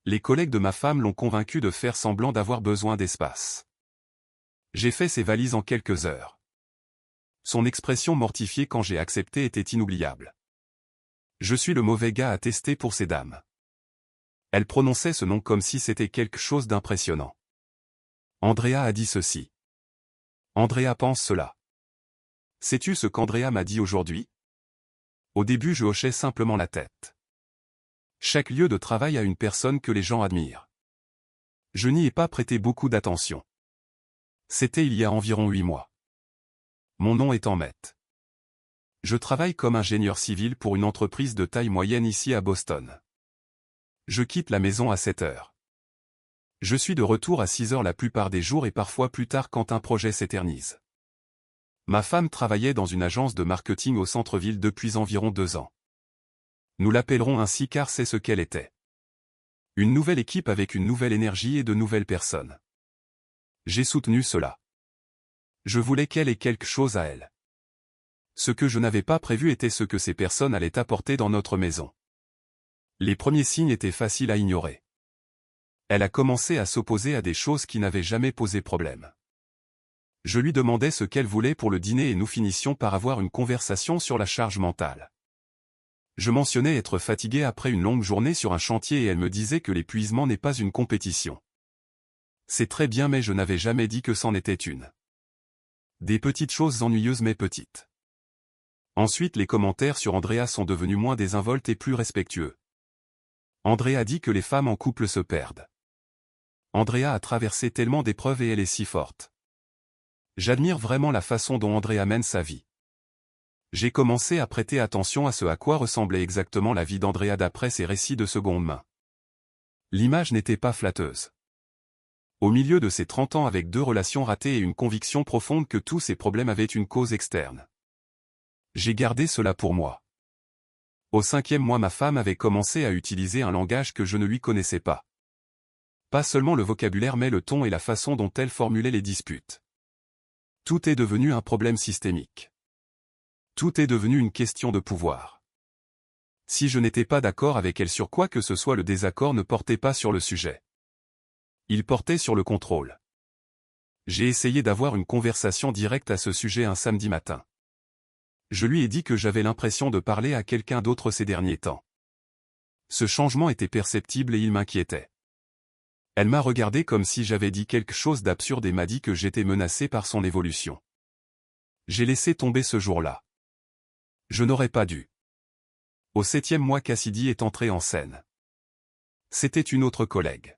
Les collègues de ma femme l'ont convaincue de faire semblant d'avoir besoin d'espace. J'ai fait ses valises en quelques heures. Son expression mortifiée quand j'ai accepté était inoubliable. Je suis le mauvais gars à tester pour ces dames. Elle prononçait ce nom comme si c'était quelque chose d'impressionnant. Andrea a dit ceci. Andrea pense cela. Sais-tu ce qu'Andrea m'a dit aujourd'hui? Au début je hochais simplement la tête. Chaque lieu de travail a une personne que les gens admirent. Je n'y ai pas prêté beaucoup d'attention. C'était il y a environ 8 mois. Mon nom est Matt. Je travaille comme ingénieur civil pour une entreprise de taille moyenne ici à Boston. Je quitte la maison à 7 heures. Je suis de retour à 6 heures la plupart des jours et parfois plus tard quand un projet s'éternise. Ma femme travaillait dans une agence de marketing au centre-ville depuis environ 2 ans. Nous l'appellerons ainsi car c'est ce qu'elle était. Une nouvelle équipe avec une nouvelle énergie et de nouvelles personnes. J'ai soutenu cela. Je voulais qu'elle ait quelque chose à elle. Ce que je n'avais pas prévu était ce que ces personnes allaient apporter dans notre maison. Les premiers signes étaient faciles à ignorer. Elle a commencé à s'opposer à des choses qui n'avaient jamais posé problème. Je lui demandais ce qu'elle voulait pour le dîner et nous finissions par avoir une conversation sur la charge mentale. Je mentionnais être fatigué après une longue journée sur un chantier et elle me disait que l'épuisement n'est pas une compétition. C'est très bien mais je n'avais jamais dit que c'en était une. Des petites choses ennuyeuses mais petites. Ensuite les commentaires sur Andrea sont devenus moins désinvoltes et plus respectueux. Andrea dit que les femmes en couple se perdent. Andrea a traversé tellement d'épreuves et elle est si forte. J'admire vraiment la façon dont Andrea mène sa vie. J'ai commencé à prêter attention à ce à quoi ressemblait exactement la vie d'Andrea d'après ses récits de seconde main. L'image n'était pas flatteuse. Au milieu de ses 30 ans avec 2 relations ratées et une conviction profonde que tous ses problèmes avaient une cause externe. J'ai gardé cela pour moi. Au 5e mois ma femme avait commencé à utiliser un langage que je ne lui connaissais pas. Pas seulement le vocabulaire mais le ton et la façon dont elle formulait les disputes. Tout est devenu un problème systémique. Tout est devenu une question de pouvoir. Si je n'étais pas d'accord avec elle sur quoi que ce soit, le désaccord ne portait pas sur le sujet. Il portait sur le contrôle. J'ai essayé d'avoir une conversation directe à ce sujet un samedi matin. Je lui ai dit que j'avais l'impression de parler à quelqu'un d'autre ces derniers temps. Ce changement était perceptible et il m'inquiétait. Elle m'a regardé comme si j'avais dit quelque chose d'absurde et m'a dit que j'étais menacé par son évolution. J'ai laissé tomber ce jour-là. Je n'aurais pas dû. Au 7e mois Cassidy est entrée en scène. C'était une autre collègue.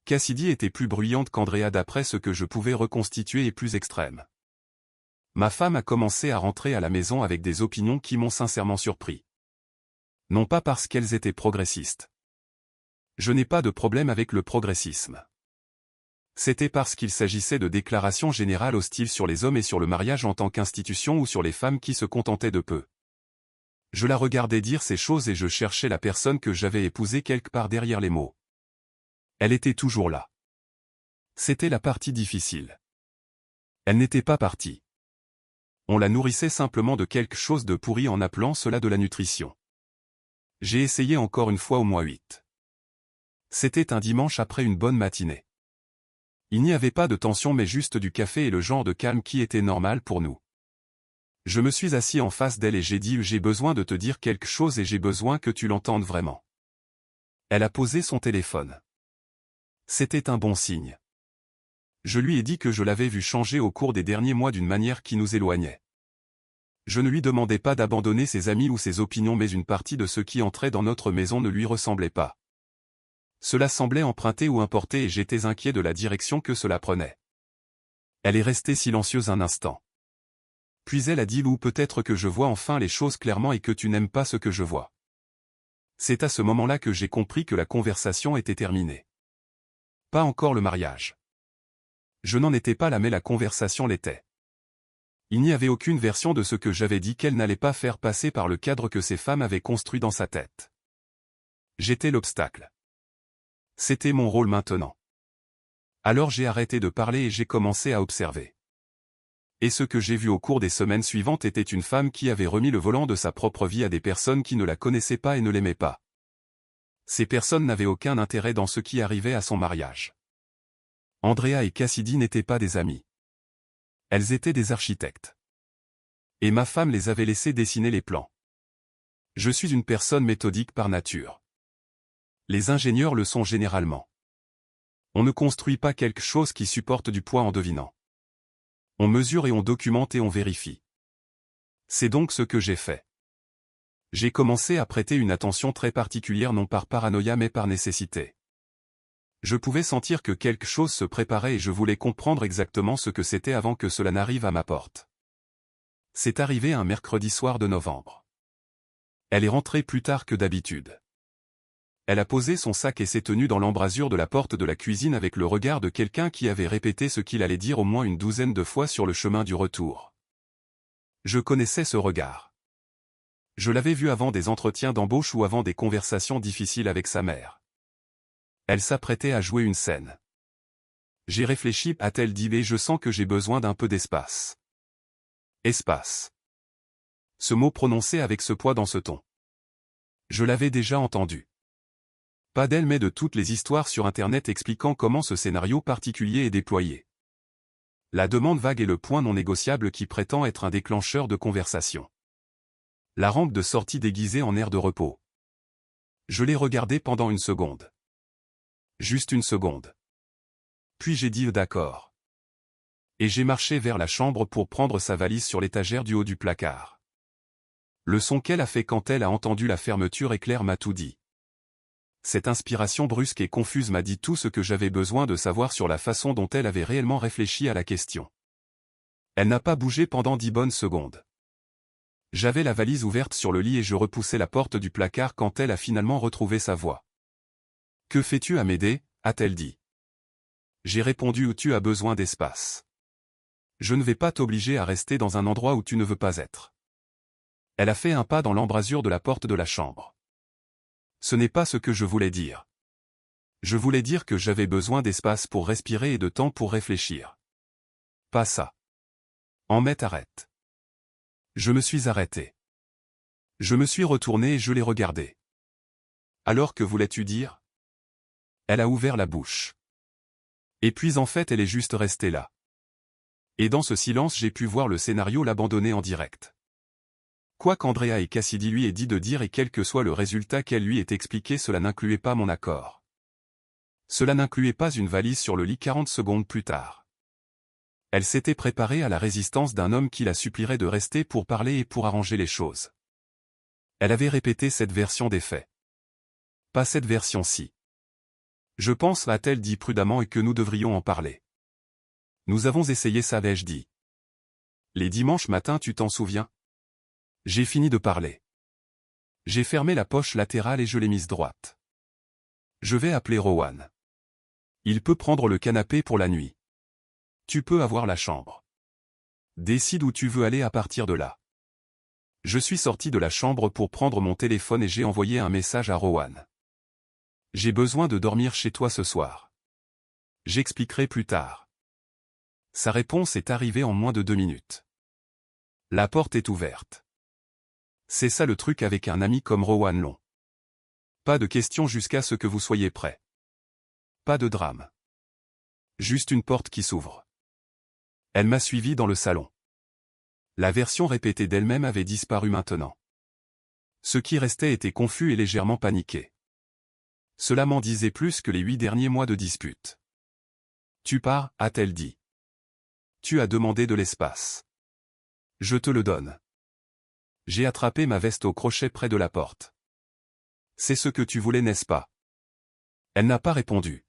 Cassidy était plus bruyante qu'Andrea d'après ce que je pouvais reconstituer et plus extrême. Ma femme a commencé à rentrer à la maison avec des opinions qui m'ont sincèrement surpris. Non pas parce qu'elles étaient progressistes. Je n'ai pas de problème avec le progressisme. C'était parce qu'il s'agissait de déclarations générales hostiles sur les hommes et sur le mariage en tant qu'institution ou sur les femmes qui se contentaient de peu. Je la regardais dire ces choses et je cherchais la personne que j'avais épousée quelque part derrière les mots. Elle était toujours là. C'était la partie difficile. Elle n'était pas partie. On la nourrissait simplement de quelque chose de pourri en appelant cela de la nutrition. J'ai essayé encore une fois au mois 8. C'était un dimanche après une bonne matinée. Il n'y avait pas de tension mais juste du café et le genre de calme qui était normal pour nous. Je me suis assis en face d'elle et j'ai dit « J'ai besoin de te dire quelque chose et j'ai besoin que tu l'entendes vraiment. » Elle a posé son téléphone. C'était un bon signe. Je lui ai dit que je l'avais vu changer au cours des derniers mois d'une manière qui nous éloignait. Je ne lui demandais pas d'abandonner ses amis ou ses opinions mais une partie de ce qui entrait dans notre maison ne lui ressemblait pas. Cela semblait emprunté ou importé et j'étais inquiet de la direction que cela prenait. Elle est restée silencieuse un instant. Puis elle a dit « Lou, peut-être que je vois enfin les choses clairement et que tu n'aimes pas ce que je vois. » C'est à ce moment-là que j'ai compris que la conversation était terminée. Pas encore le mariage. Je n'en étais pas là mais la conversation l'était. Il n'y avait aucune version de ce que j'avais dit qu'elle n'allait pas faire passer par le cadre que ces femmes avaient construit dans sa tête. J'étais l'obstacle. C'était mon rôle maintenant. Alors j'ai arrêté de parler et j'ai commencé à observer. Et ce que j'ai vu au cours des semaines suivantes était une femme qui avait remis le volant de sa propre vie à des personnes qui ne la connaissaient pas et ne l'aimaient pas. Ces personnes n'avaient aucun intérêt dans ce qui arrivait à son mariage. Andrea et Cassidy n'étaient pas des amis. Elles étaient des architectes. Et ma femme les avait laissés dessiner les plans. Je suis une personne méthodique par nature. Les ingénieurs le sont généralement. On ne construit pas quelque chose qui supporte du poids en devinant. On mesure et on documente et on vérifie. C'est donc ce que j'ai fait. J'ai commencé à prêter une attention très particulière non par paranoïa mais par nécessité. Je pouvais sentir que quelque chose se préparait et je voulais comprendre exactement ce que c'était avant que cela n'arrive à ma porte. C'est arrivé un mercredi soir de novembre. Elle est rentrée plus tard que d'habitude. Elle a posé son sac et s'est tenue dans l'embrasure de la porte de la cuisine avec le regard de quelqu'un qui avait répété ce qu'il allait dire au moins une douzaine de fois sur le chemin du retour. Je connaissais ce regard. Je l'avais vu avant des entretiens d'embauche ou avant des conversations difficiles avec sa mère. Elle s'apprêtait à jouer une scène. J'ai réfléchi, a-t-elle dit, et je sens que j'ai besoin d'un peu d'espace. Espace. Ce mot prononcé avec ce poids dans ce ton. Je l'avais déjà entendu. Pas d'elle mais de toutes les histoires sur Internet expliquant comment ce scénario particulier est déployé. La demande vague est le point non négociable qui prétend être un déclencheur de conversation. La rampe de sortie déguisée en air de repos. Je l'ai regardée pendant une seconde. Juste une seconde. Puis j'ai dit d'accord. Et j'ai marché vers la chambre pour prendre sa valise sur l'étagère du haut du placard. Le son qu'elle a fait quand elle a entendu la fermeture éclair m'a tout dit. Cette inspiration brusque et confuse m'a dit tout ce que j'avais besoin de savoir sur la façon dont elle avait réellement réfléchi à la question. Elle n'a pas bougé pendant 10 bonnes secondes. J'avais la valise ouverte sur le lit et je repoussais la porte du placard quand elle a finalement retrouvé sa voix. « Que fais-tu, Amédée ?» a-t-elle dit. J'ai répondu « Où tu as besoin d'espace. Je ne vais pas t'obliger à rester dans un endroit où tu ne veux pas être. » Elle a fait un pas dans l'embrasure de la porte de la chambre. Ce n'est pas ce que je voulais dire. Je voulais dire que j'avais besoin d'espace pour respirer et de temps pour réfléchir. Pas ça. Emmett, arrête. Je me suis arrêté. Je me suis retourné et je l'ai regardé. Alors que voulais-tu dire? Elle a ouvert la bouche. Et puis en fait elle est juste restée là. Et dans ce silence j'ai pu voir le scénario l'abandonner en direct. Quoi qu'Andrea et Cassidy lui aient dit de dire et quel que soit le résultat qu'elle lui ait expliqué, cela n'incluait pas mon accord. Cela n'incluait pas une valise sur le lit 40 secondes plus tard. Elle s'était préparée à la résistance d'un homme qui la supplierait de rester pour parler et pour arranger les choses. Elle avait répété cette version des faits. Pas cette version-ci. Je pense, a-t-elle dit prudemment, et que nous devrions en parler. Nous avons essayé ça, ai-je dit. Les dimanches matins, tu t'en souviens? J'ai fini de parler. J'ai fermé la poche latérale et je l'ai mise droite. Je vais appeler Rowan. Il peut prendre le canapé pour la nuit. Tu peux avoir la chambre. Décide où tu veux aller à partir de là. Je suis sorti de la chambre pour prendre mon téléphone et j'ai envoyé un message à Rowan. J'ai besoin de dormir chez toi ce soir. J'expliquerai plus tard. Sa réponse est arrivée en moins de 2 minutes. La porte est ouverte. C'est ça le truc avec un ami comme Rowan Long. Pas de questions jusqu'à ce que vous soyez prêts. Pas de drame. Juste une porte qui s'ouvre. Elle m'a suivi dans le salon. La version répétée d'elle-même avait disparu maintenant. Ce qui restait était confus et légèrement paniqué. Cela m'en disait plus que les 8 derniers mois de dispute. Tu pars, a-t-elle dit. Tu as demandé de l'espace. Je te le donne. J'ai attrapé ma veste au crochet près de la porte. C'est ce que tu voulais, n'est-ce pas? Elle n'a pas répondu.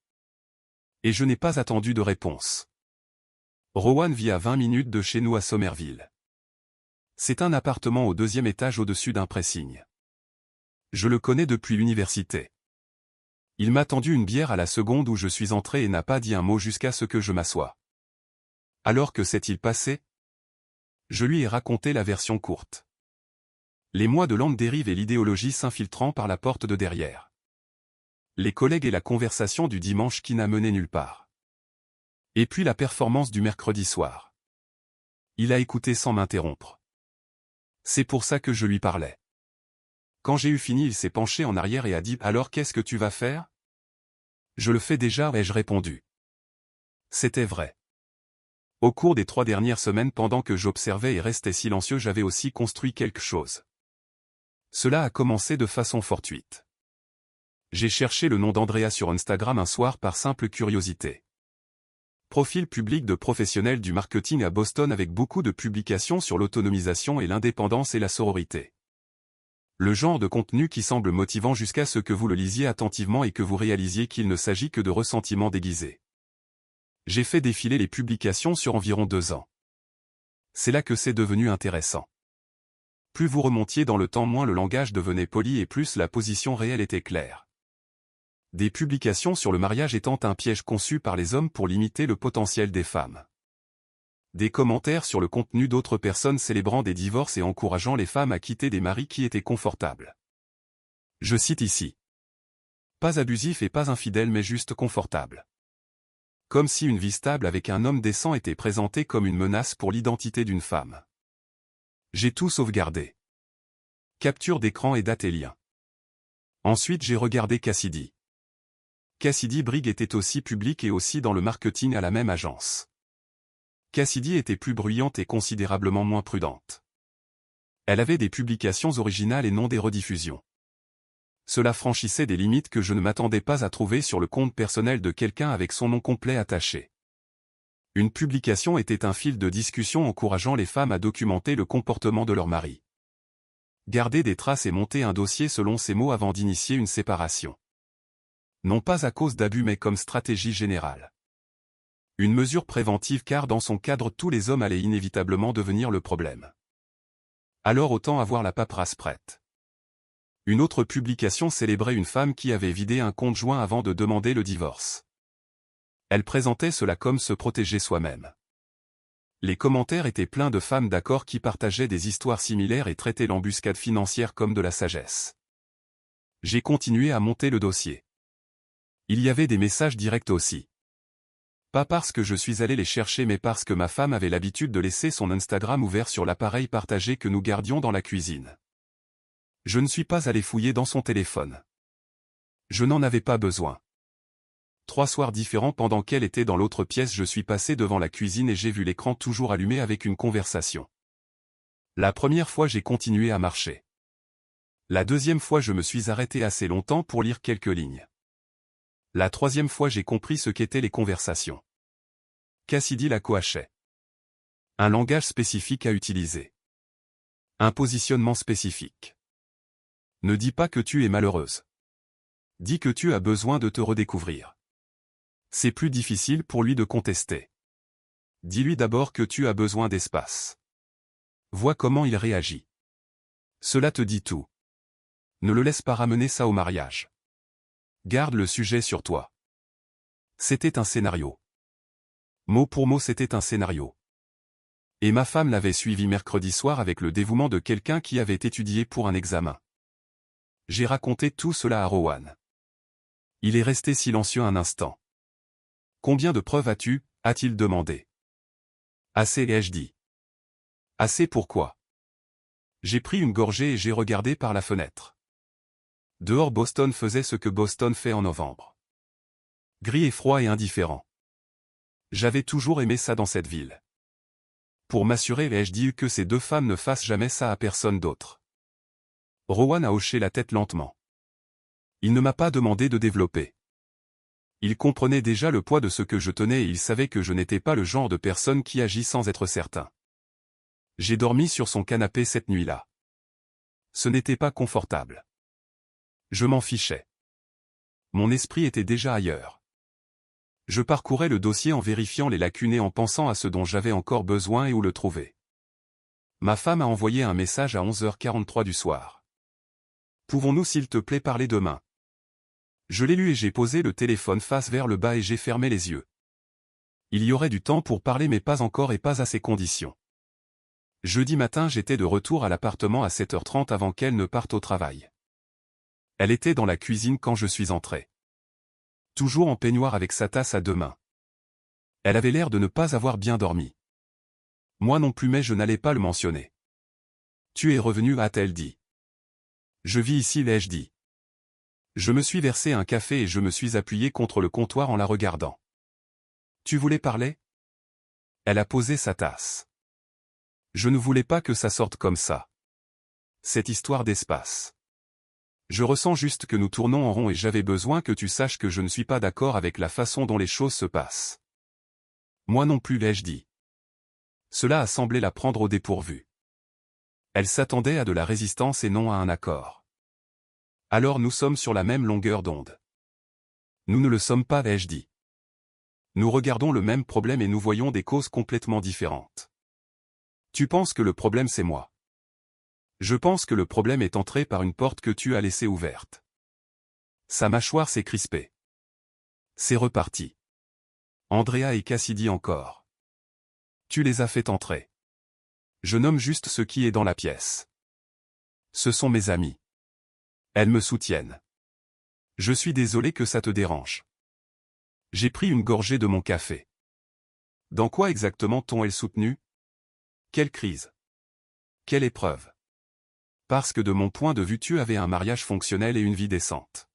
Et je n'ai pas attendu de réponse. Rowan vit à 20 minutes de chez nous à Somerville. C'est un appartement au 2e étage au-dessus d'un pressing. Je le connais depuis l'université. Il m'a tendu une bière à la seconde où je suis entré et n'a pas dit un mot jusqu'à ce que je m'assoie. Alors que s'est-il passé? Je lui ai raconté la version courte. Les mois de lente dérive et l'idéologie s'infiltrant par la porte de derrière. Les collègues et la conversation du dimanche qui n'a mené nulle part. Et puis la performance du mercredi soir. Il a écouté sans m'interrompre. C'est pour ça que je lui parlais. Quand j'ai eu fini, il s'est penché en arrière et a dit « Alors qu'est-ce que tu vas faire ?»« Je le fais déjà » ai-je répondu. C'était vrai. Au cours des 3 dernières semaines, pendant que j'observais et restais silencieux, j'avais aussi construit quelque chose. Cela a commencé de façon fortuite. J'ai cherché le nom d'Andrea sur Instagram un soir par simple curiosité. Profil public de professionnel du marketing à Boston avec beaucoup de publications sur l'autonomisation et l'indépendance et la sororité. Le genre de contenu qui semble motivant jusqu'à ce que vous le lisiez attentivement et que vous réalisiez qu'il ne s'agit que de ressentiments déguisés. J'ai fait défiler les publications sur environ 2 ans. C'est là que c'est devenu intéressant. Plus vous remontiez dans le temps, moins le langage devenait poli et plus la position réelle était claire. Des publications sur le mariage étant un piège conçu par les hommes pour limiter le potentiel des femmes. Des commentaires sur le contenu d'autres personnes célébrant des divorces et encourageant les femmes à quitter des maris qui étaient confortables. Je cite ici. Pas abusif et pas infidèle mais juste confortable. Comme si une vie stable avec un homme décent était présentée comme une menace pour l'identité d'une femme. J'ai tout sauvegardé. Capture d'écran et date et lien. Ensuite j'ai regardé Cassidy. Cassidy Briggs était aussi publique et aussi dans le marketing à la même agence. Cassidy était plus bruyante et considérablement moins prudente. Elle avait des publications originales et non des rediffusions. Cela franchissait des limites que je ne m'attendais pas à trouver sur le compte personnel de quelqu'un avec son nom complet attaché. Une publication était un fil de discussion encourageant les femmes à documenter le comportement de leur mari. Garder des traces et monter un dossier selon ses mots avant d'initier une séparation. Non pas à cause d'abus mais comme stratégie générale. Une mesure préventive car dans son cadre tous les hommes allaient inévitablement devenir le problème. Alors autant avoir la paperasse prête. Une autre publication célébrait une femme qui avait vidé un compte joint avant de demander le divorce. Elle présentait cela comme se protéger soi-même. Les commentaires étaient pleins de femmes d'accord qui partageaient des histoires similaires et traitaient l'embuscade financière comme de la sagesse. J'ai continué à monter le dossier. Il y avait des messages directs aussi. Pas parce que je suis allé les chercher mais parce que ma femme avait l'habitude de laisser son Instagram ouvert sur l'appareil partagé que nous gardions dans la cuisine. Je ne suis pas allé fouiller dans son téléphone. Je n'en avais pas besoin. 3 soirs différents pendant qu'elle était dans l'autre pièce, je suis passé devant la cuisine et j'ai vu l'écran toujours allumé avec une conversation. La première fois j'ai continué à marcher. La deuxième fois je me suis arrêté assez longtemps pour lire quelques lignes. La troisième fois j'ai compris ce qu'étaient les conversations. Cassidy la coachait. Un langage spécifique à utiliser. Un positionnement spécifique. Ne dis pas que tu es malheureuse. Dis que tu as besoin de te redécouvrir. C'est plus difficile pour lui de contester. Dis-lui d'abord que tu as besoin d'espace. Vois comment il réagit. Cela te dit tout. Ne le laisse pas ramener ça au mariage. Garde le sujet sur toi. C'était un scénario. Mot pour mot, c'était un scénario. Et ma femme l'avait suivi mercredi soir avec le dévouement de quelqu'un qui avait étudié pour un examen. J'ai raconté tout cela à Rowan. Il est resté silencieux un instant. Combien de preuves as-tu ? A-t-il demandé. Assez, ai-je dit. Assez pourquoi ? J'ai pris une gorgée et j'ai regardé par la fenêtre. Dehors, Boston faisait ce que Boston fait en novembre. Gris et froid et indifférent. J'avais toujours aimé ça dans cette ville. Pour m'assurer, ai-je dit que ces 2 femmes ne fassent jamais ça à personne d'autre. Rowan a hoché la tête lentement. Il ne m'a pas demandé de développer. Il comprenait déjà le poids de ce que je tenais et il savait que je n'étais pas le genre de personne qui agit sans être certain. J'ai dormi sur son canapé cette nuit-là. Ce n'était pas confortable. Je m'en fichais. Mon esprit était déjà ailleurs. Je parcourais le dossier en vérifiant les lacunes et en pensant à ce dont j'avais encore besoin et où le trouver. Ma femme a envoyé un message à 11h43 du soir. Pouvons-nous s'il te plaît parler demain ? Je l'ai lu et j'ai posé le téléphone face vers le bas et j'ai fermé les yeux. Il y aurait du temps pour parler mais pas encore et pas à ces conditions. Jeudi matin j'étais de retour à l'appartement à 7h30 avant qu'elle ne parte au travail. Elle était dans la cuisine quand je suis entré. Toujours en peignoir avec sa tasse à 2 mains. Elle avait l'air de ne pas avoir bien dormi. Moi non plus mais je n'allais pas le mentionner. Tu es revenu, a-t-elle dit. Je vis ici, l'ai-je dit. Je me suis versé un café et je me suis appuyé contre le comptoir en la regardant. Tu voulais parler? Elle a posé sa tasse. Je ne voulais pas que ça sorte comme ça. Cette histoire d'espace. Je ressens juste que nous tournons en rond et j'avais besoin que tu saches que je ne suis pas d'accord avec la façon dont les choses se passent. Moi non plus, l'ai-je dit. Cela a semblé la prendre au dépourvu. Elle s'attendait à de la résistance et non à un accord. Alors nous sommes sur la même longueur d'onde. Nous ne le sommes pas, ai-je dit. Nous regardons le même problème et nous voyons des causes complètement différentes. Tu penses que le problème c'est moi. Je pense que le problème est entré par une porte que tu as laissée ouverte. Sa mâchoire s'est crispée. C'est reparti. Andrea et Cassidy encore. Tu les as fait entrer. Je nomme juste ce qui est dans la pièce. Ce sont mes amis. Elles me soutiennent. Je suis désolé que ça te dérange. J'ai pris une gorgée de mon café. Dans quoi exactement t'ont-elles soutenu? Quelle crise? Quelle épreuve? Parce que de mon point de vue tu avais un mariage fonctionnel et une vie décente.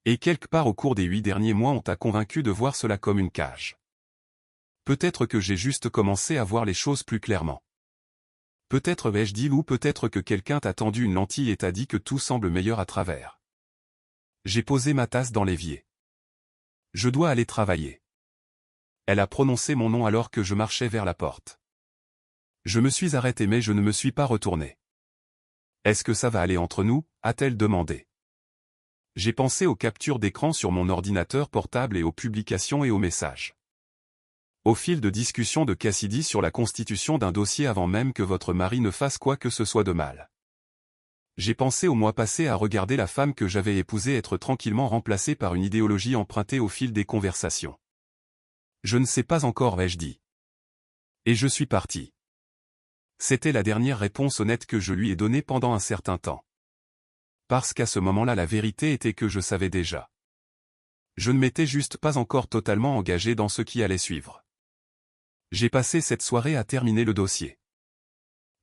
Et quelque part au cours des 8 derniers mois on t'a convaincu de voir cela comme une cage. Peut-être que j'ai juste commencé à voir les choses plus clairement. Peut-être ai-je dit ou peut-être que quelqu'un t'a tendu une lentille et t'a dit que tout semble meilleur à travers. J'ai posé ma tasse dans l'évier. Je dois aller travailler. Elle a prononcé mon nom alors que je marchais vers la porte. Je me suis arrêté mais je ne me suis pas retourné. Est-ce que ça va aller entre nous? A-t-elle demandé. J'ai pensé aux captures d'écran sur mon ordinateur portable et aux publications et aux messages. Au fil de discussions de Cassidy sur la constitution d'un dossier avant même que votre mari ne fasse quoi que ce soit de mal. J'ai pensé au mois passé à regarder la femme que j'avais épousée être tranquillement remplacée par une idéologie empruntée au fil des conversations. Je ne sais pas encore, ai-je dit. Et je suis parti. C'était la dernière réponse honnête que je lui ai donnée pendant un certain temps. Parce qu'à ce moment-là la vérité était que je savais déjà. Je ne m'étais juste pas encore totalement engagé dans ce qui allait suivre. J'ai passé cette soirée à terminer le dossier.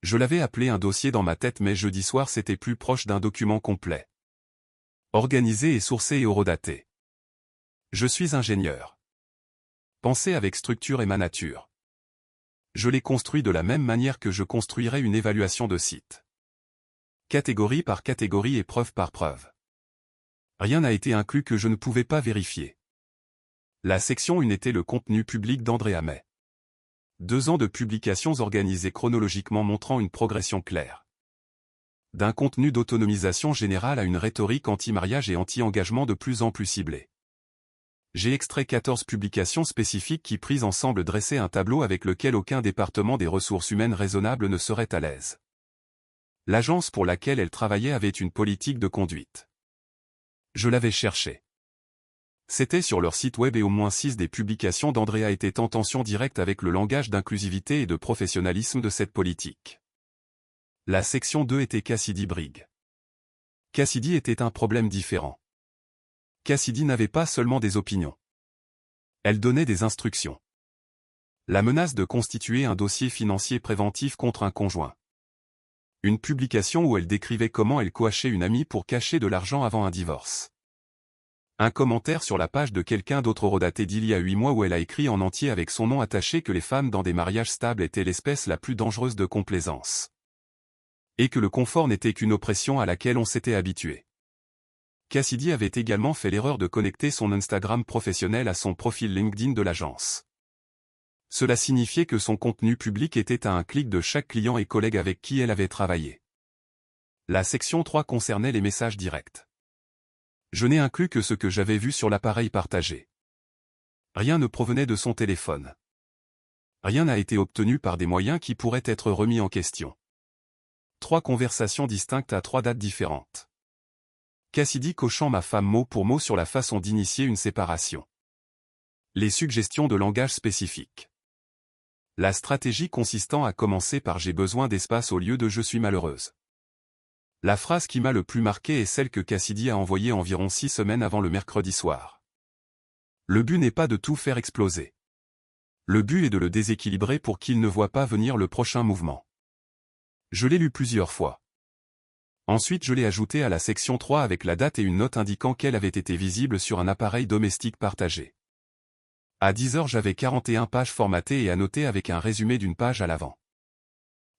Je l'avais appelé un dossier dans ma tête mais jeudi soir c'était plus proche d'un document complet. Organisé et sourcé et horodaté. Je suis ingénieur. Pensé avec structure et ma nature. Je l'ai construit de la même manière que je construirais une évaluation de site. Catégorie par catégorie et preuve par preuve. Rien n'a été inclus que je ne pouvais pas vérifier. La section 1 était le contenu public d'Andrea May. 2 ans de publications organisées chronologiquement montrant une progression claire. D'un contenu d'autonomisation générale à une rhétorique anti-mariage et anti-engagement de plus en plus ciblée. J'ai extrait 14 publications spécifiques qui prises ensemble dressaient un tableau avec lequel aucun département des ressources humaines raisonnable ne serait à l'aise. L'agence pour laquelle elle travaillait avait une politique de conduite. Je l'avais cherché. C'était sur leur site web et au moins 6 des publications d'Andrea étaient en tension directe avec le langage d'inclusivité et de professionnalisme de cette politique. La section 2 était Cassidy Briggs. Cassidy était un problème différent. Cassidy n'avait pas seulement des opinions. Elle donnait des instructions. La menace de constituer un dossier financier préventif contre un conjoint. Une publication où elle décrivait comment elle coachait une amie pour cacher de l'argent avant un divorce. Un commentaire sur la page de quelqu'un d'autre horodaté d'il y a 8 mois où elle a écrit en entier avec son nom attaché que les femmes dans des mariages stables étaient l'espèce la plus dangereuse de complaisance. Et que le confort n'était qu'une oppression à laquelle on s'était habitué. Cassidy avait également fait l'erreur de connecter son Instagram professionnel à son profil LinkedIn de l'agence. Cela signifiait que son contenu public était à un clic de chaque client et collègue avec qui elle avait travaillé. La section 3 concernait les messages directs. Je n'ai inclus que ce que j'avais vu sur l'appareil partagé. Rien ne provenait de son téléphone. Rien n'a été obtenu par des moyens qui pourraient être remis en question. 3 conversations distinctes à 3 dates différentes. Cassidy coachant ma femme mot pour mot sur la façon d'initier une séparation. Les suggestions de langage spécifiques. La stratégie consistant à commencer par « j'ai besoin d'espace » au lieu de « je suis malheureuse ». La phrase qui m'a le plus marqué est celle que Cassidy a envoyée environ 6 semaines avant le mercredi soir. Le but n'est pas de tout faire exploser. Le but est de le déséquilibrer pour qu'il ne voit pas venir le prochain mouvement. Je l'ai lu plusieurs fois. Ensuite je l'ai ajoutée à la section 3 avec la date et une note indiquant qu'elle avait été visible sur un appareil domestique partagé. À 10 heures j'avais 41 pages formatées et annotées avec un résumé d'une page à l'avant.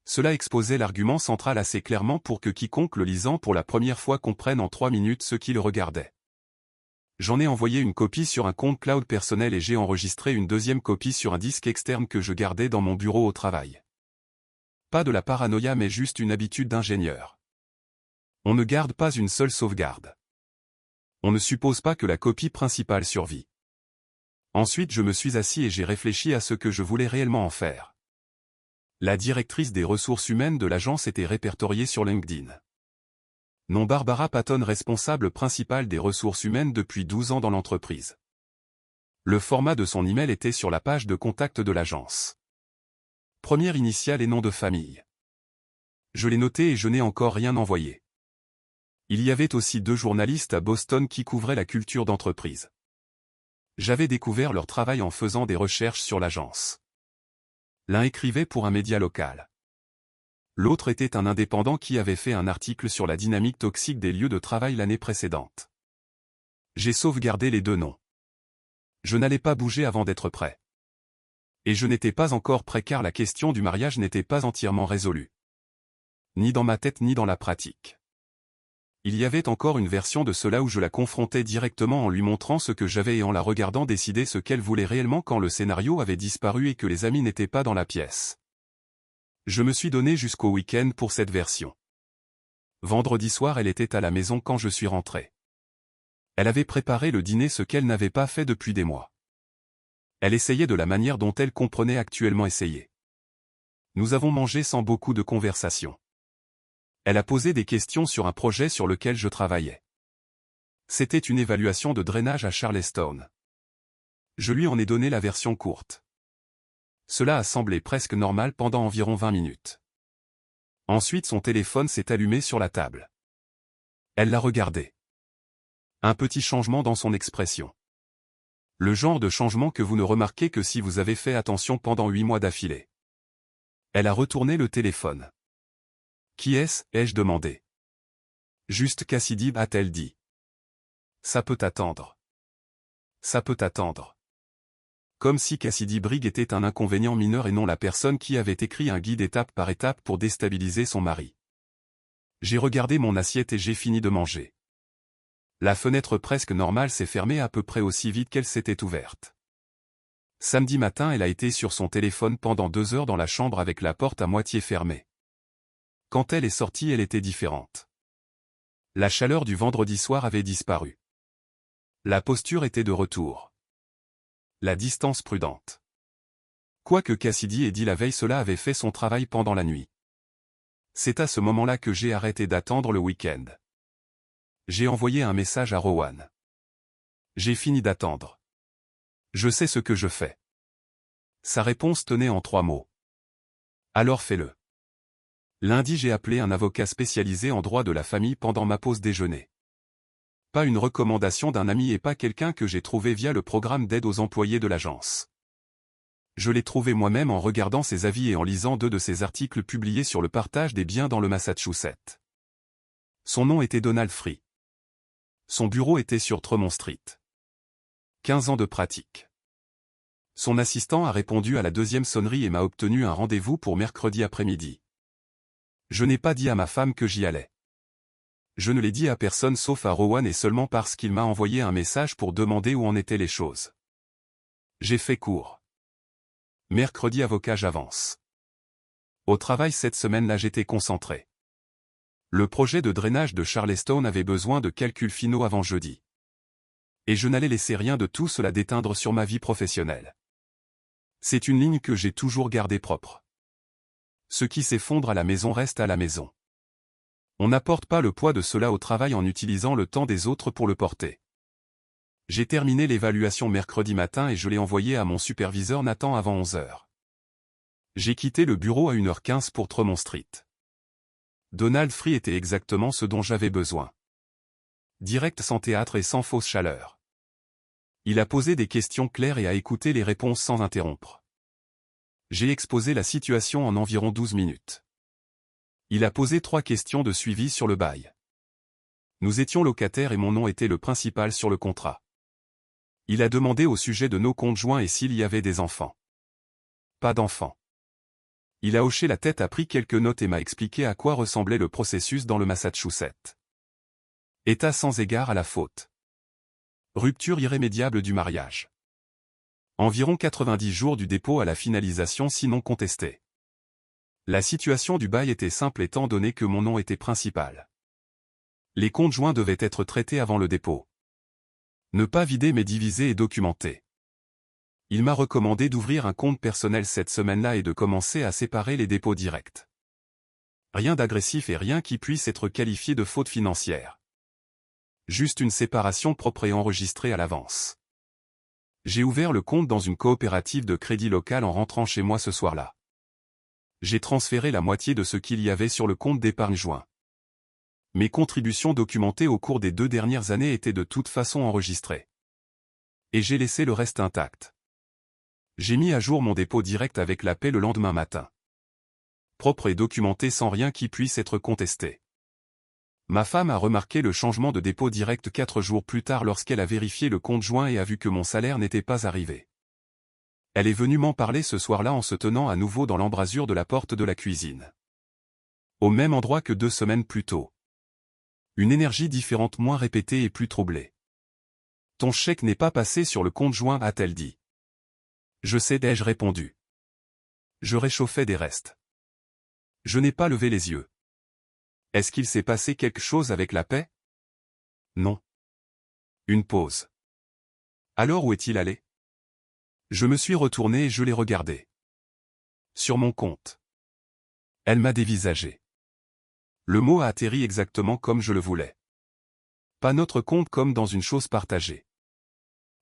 Cela exposait l'argument central assez clairement pour que quiconque le lisant pour la première fois comprenne en 3 minutes ce qu'il regardait. J'en ai envoyé une copie sur un compte cloud personnel et j'ai enregistré une deuxième copie sur un disque externe que je gardais dans mon bureau au travail. Pas de la paranoïa mais juste une habitude d'ingénieur. On ne garde pas une seule sauvegarde. On ne suppose pas que la copie principale survit. Ensuite je me suis assis et j'ai réfléchi à ce que je voulais réellement en faire. La directrice des ressources humaines de l'agence était répertoriée sur LinkedIn. Nom Barbara Patton, responsable principale des ressources humaines depuis 12 ans dans l'entreprise. Le format de son email était sur la page de contact de l'agence. Première initiale et nom de famille. Je l'ai noté et je n'ai encore rien envoyé. Il y avait aussi 2 journalistes à Boston qui couvraient la culture d'entreprise. J'avais découvert leur travail en faisant des recherches sur l'agence. L'un écrivait pour un média local. L'autre était un indépendant qui avait fait un article sur la dynamique toxique des lieux de travail l'année précédente. J'ai sauvegardé les 2 noms. Je n'allais pas bouger avant d'être prêt. Et je n'étais pas encore prêt car la question du mariage n'était pas entièrement résolue. Ni dans ma tête ni dans la pratique. Il y avait encore une version de cela où je la confrontais directement en lui montrant ce que j'avais et en la regardant décider ce qu'elle voulait réellement quand le scénario avait disparu et que les amis n'étaient pas dans la pièce. Je me suis donné jusqu'au week-end pour cette version. Vendredi soir elle était à la maison quand je suis rentré. Elle avait préparé le dîner, ce qu'elle n'avait pas fait depuis des mois. Elle essayait de la manière dont elle comprenait actuellement essayer. Nous avons mangé sans beaucoup de conversation. Elle a posé des questions sur un projet sur lequel je travaillais. C'était une évaluation de drainage à Charleston. Je lui en ai donné la version courte. Cela a semblé presque normal pendant environ 20 minutes. Ensuite son téléphone s'est allumé sur la table. Elle l'a regardé. Un petit changement dans son expression. Le genre de changement que vous ne remarquez que si vous avez fait attention pendant 8 mois d'affilée. Elle a retourné le téléphone. Qui est-ce, ai-je demandé. Juste Cassidy, a-t-elle dit. Ça peut attendre. Ça peut attendre. Comme si Cassidy Briggs était un inconvénient mineur et non la personne qui avait écrit un guide étape par étape pour déstabiliser son mari. J'ai regardé mon assiette et j'ai fini de manger. La fenêtre presque normale s'est fermée à peu près aussi vite qu'elle s'était ouverte. Samedi matin elle a été sur son téléphone pendant 2 heures dans la chambre avec la porte à moitié fermée. Quand elle est sortie elle était différente. La chaleur du vendredi soir avait disparu. La posture était de retour. La distance prudente. Quoique Cassidy ait dit la veille, cela avait fait son travail pendant la nuit. C'est à ce moment-là que j'ai arrêté d'attendre le week-end. J'ai envoyé un message à Rowan. J'ai fini d'attendre. Je sais ce que je fais. Sa réponse tenait en 3 mots. Alors fais-le. Lundi j'ai appelé un avocat spécialisé en droit de la famille pendant ma pause déjeuner. Pas une recommandation d'un ami et pas quelqu'un que j'ai trouvé via le programme d'aide aux employés de l'agence. Je l'ai trouvé moi-même en regardant ses avis et en lisant 2 de ses articles publiés sur le partage des biens dans le Massachusetts. Son nom était Donald Free. Son bureau était sur Tremont Street. 15 ans de pratique. Son assistant a répondu à la 2e sonnerie et m'a obtenu un rendez-vous pour mercredi après-midi. Je n'ai pas dit à ma femme que j'y allais. Je ne l'ai dit à personne sauf à Rowan et seulement parce qu'il m'a envoyé un message pour demander où en étaient les choses. J'ai fait court. Mercredi avocat, j'avance. Au travail cette semaine-là j'étais concentré. Le projet de drainage de Charleston avait besoin de calculs finaux avant jeudi. Et je n'allais laisser rien de tout cela déteindre sur ma vie professionnelle. C'est une ligne que j'ai toujours gardée propre. Ce qui s'effondre à la maison reste à la maison. On n'apporte pas le poids de cela au travail en utilisant le temps des autres pour le porter. J'ai terminé l'évaluation mercredi matin et je l'ai envoyée à mon superviseur Nathan avant 11 heures. J'ai quitté le bureau à 1h15 pour Tremont Street. Donald Free était exactement ce dont j'avais besoin. Direct, sans théâtre et sans fausse chaleur. Il a posé des questions claires et a écouté les réponses sans interrompre. J'ai exposé la situation en environ 12 minutes. Il a posé 3 questions de suivi sur le bail. Nous étions locataires et mon nom était le principal sur le contrat. Il a demandé au sujet de nos comptes joints et s'il y avait des enfants. Pas d'enfants. Il a hoché la tête, a pris quelques notes et m'a expliqué à quoi ressemblait le processus dans le Massachusetts. État sans égard à la faute. Rupture irrémédiable du mariage. Environ 90 jours du dépôt à la finalisation sinon contesté. La situation du bail était simple étant donné que mon nom était principal. Les comptes joints devaient être traités avant le dépôt. Ne pas vider mais diviser et documenter. Il m'a recommandé d'ouvrir un compte personnel cette semaine-là et de commencer à séparer les dépôts directs. Rien d'agressif et rien qui puisse être qualifié de faute financière. Juste une séparation propre et enregistrée à l'avance. J'ai ouvert le compte dans une coopérative de crédit local en rentrant chez moi ce soir-là. J'ai transféré la moitié de ce qu'il y avait sur le compte d'épargne joint. Mes contributions documentées au cours des 2 dernières années étaient de toute façon enregistrées. Et j'ai laissé le reste intact. J'ai mis à jour mon dépôt direct avec la paie le lendemain matin. Propre et documenté sans rien qui puisse être contesté. Ma femme a remarqué le changement de dépôt direct 4 jours plus tard lorsqu'elle a vérifié le compte joint et a vu que mon salaire n'était pas arrivé. Elle est venue m'en parler ce soir-là en se tenant à nouveau dans l'embrasure de la porte de la cuisine. Au même endroit que 2 semaines plus tôt. Une énergie différente, moins répétée et plus troublée. Ton chèque n'est pas passé sur le compte joint, a-t-elle dit. Je sais, ai-je répondu. Je réchauffais des restes. Je n'ai pas levé les yeux. Est-ce qu'il s'est passé quelque chose avec la paie? Non. Une pause. Alors où est-il allé? Je me suis retourné et je l'ai regardé. Sur mon compte. Elle m'a dévisagé. Le mot a atterri exactement comme je le voulais. Pas notre compte comme dans une chose partagée.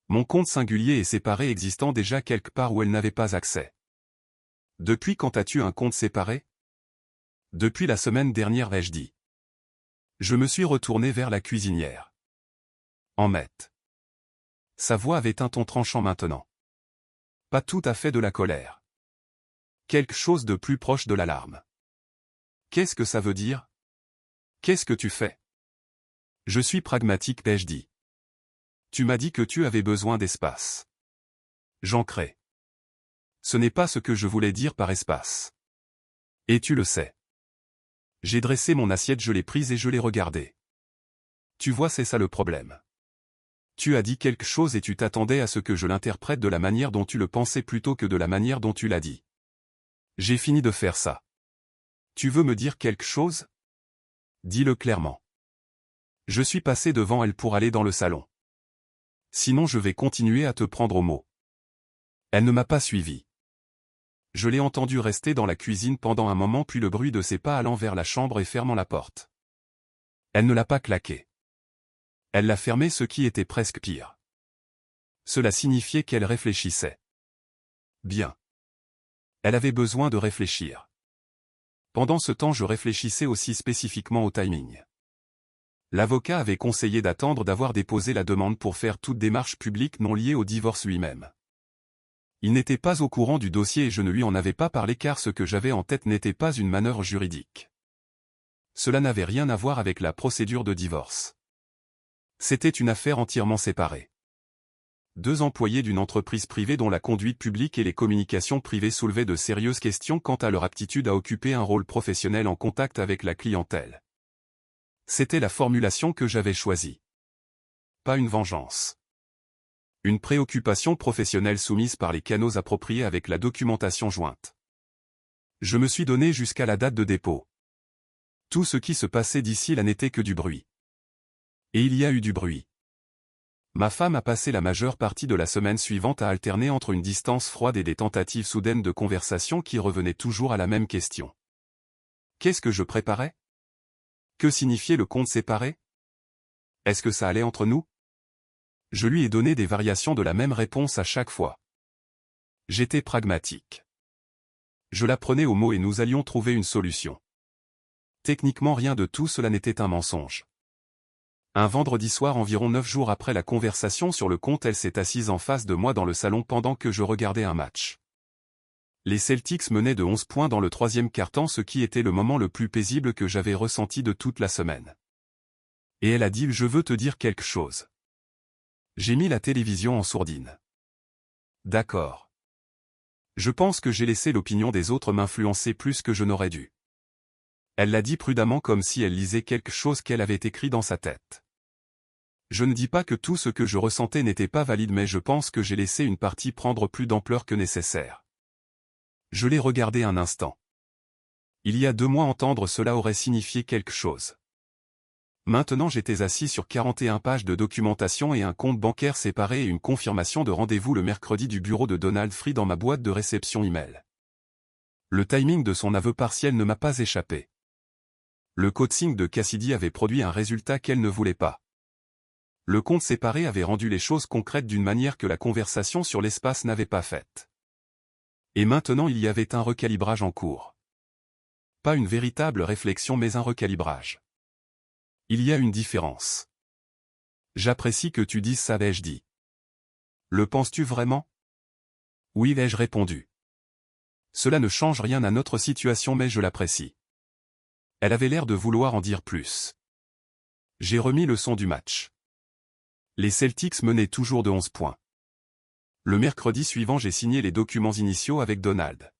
Mon compte singulier et séparé existant déjà quelque part où elle n'avait pas accès. Depuis quand as-tu un compte séparé? Depuis la semaine dernière, ai-je dit. Je me suis retourné vers la cuisinière. Emmette. Sa voix avait un ton tranchant maintenant. Pas tout à fait de la colère. Quelque chose de plus proche de l'alarme. Qu'est-ce que ça veut dire? Qu'est-ce que tu fais? Je suis pragmatique, ai-je dit. Tu m'as dit que tu avais besoin d'espace. J'ancrais. Ce n'est pas ce que je voulais dire par espace. Et tu le sais. J'ai dressé mon assiette, je l'ai prise et je l'ai regardée. Tu vois, c'est ça le problème. Tu as dit quelque chose et tu t'attendais à ce que je l'interprète de la manière dont tu le pensais plutôt que de la manière dont tu l'as dit. J'ai fini de faire ça. Tu veux me dire quelque chose? Dis-le clairement. Je suis passé devant elle pour aller dans le salon. Sinon je vais continuer à te prendre au mot. Elle ne m'a pas suivi. Je l'ai entendu rester dans la cuisine pendant un moment puis le bruit de ses pas allant vers la chambre et fermant la porte. Elle ne l'a pas claqué. Elle l'a fermé, ce qui était presque pire. Cela signifiait qu'elle réfléchissait. Bien. Elle avait besoin de réfléchir. Pendant ce temps je réfléchissais aussi spécifiquement au timing. L'avocat avait conseillé d'attendre d'avoir déposé la demande pour faire toute démarche publique non liée au divorce lui-même. Il n'était pas au courant du dossier et je ne lui en avais pas parlé car ce que j'avais en tête n'était pas une manœuvre juridique. Cela n'avait rien à voir avec la procédure de divorce. C'était une affaire entièrement séparée. 2 employés d'une entreprise privée dont la conduite publique et les communications privées soulevaient de sérieuses questions quant à leur aptitude à occuper un rôle professionnel en contact avec la clientèle. C'était la formulation que j'avais choisie. Pas une vengeance. Une préoccupation professionnelle soumise par les canaux appropriés avec la documentation jointe. Je me suis donné jusqu'à la date de dépôt. Tout ce qui se passait d'ici là n'était que du bruit. Et il y a eu du bruit. Ma femme a passé la majeure partie de la semaine suivante à alterner entre une distance froide et des tentatives soudaines de conversation qui revenaient toujours à la même question. Qu'est-ce que je préparais? Que signifiait le compte séparé? Est-ce que ça allait entre nous? Je lui ai donné des variations de la même réponse à chaque fois. J'étais pragmatique. Je la prenais au mot et nous allions trouver une solution. Techniquement rien de tout cela n'était un mensonge. Un vendredi soir environ 9 jours après la conversation sur le compte, elle s'est assise en face de moi dans le salon pendant que je regardais un match. Les Celtics menaient de 11 points dans le troisième quart-temps, ce qui était le moment le plus paisible que j'avais ressenti de toute la semaine. Et elle a dit « Je veux te dire quelque chose ». J'ai mis la télévision en sourdine. D'accord. Je pense que j'ai laissé l'opinion des autres m'influencer plus que je n'aurais dû. Elle l'a dit prudemment comme si elle lisait quelque chose qu'elle avait écrit dans sa tête. Je ne dis pas que tout ce que je ressentais n'était pas valide, mais je pense que j'ai laissé une partie prendre plus d'ampleur que nécessaire. Je l'ai regardé un instant. Il y a 2 mois, entendre cela aurait signifié quelque chose. Maintenant j'étais assis sur 41 pages de documentation et un compte bancaire séparé et une confirmation de rendez-vous le mercredi du bureau de Donald Free dans ma boîte de réception email. Le timing de son aveu partiel ne m'a pas échappé. Le coaching de Cassidy avait produit un résultat qu'elle ne voulait pas. Le compte séparé avait rendu les choses concrètes d'une manière que la conversation sur l'espace n'avait pas faite. Et maintenant il y avait un recalibrage en cours. Pas une véritable réflexion mais un recalibrage. Il y a une différence. J'apprécie que tu dises ça, ai-je dit. Le penses-tu vraiment? Oui, ai-je répondu. Cela ne change rien à notre situation mais je l'apprécie. Elle avait l'air de vouloir en dire plus. J'ai remis le son du match. Les Celtics menaient toujours de 11 points. Le mercredi suivant, j'ai signé les documents initiaux avec Donald.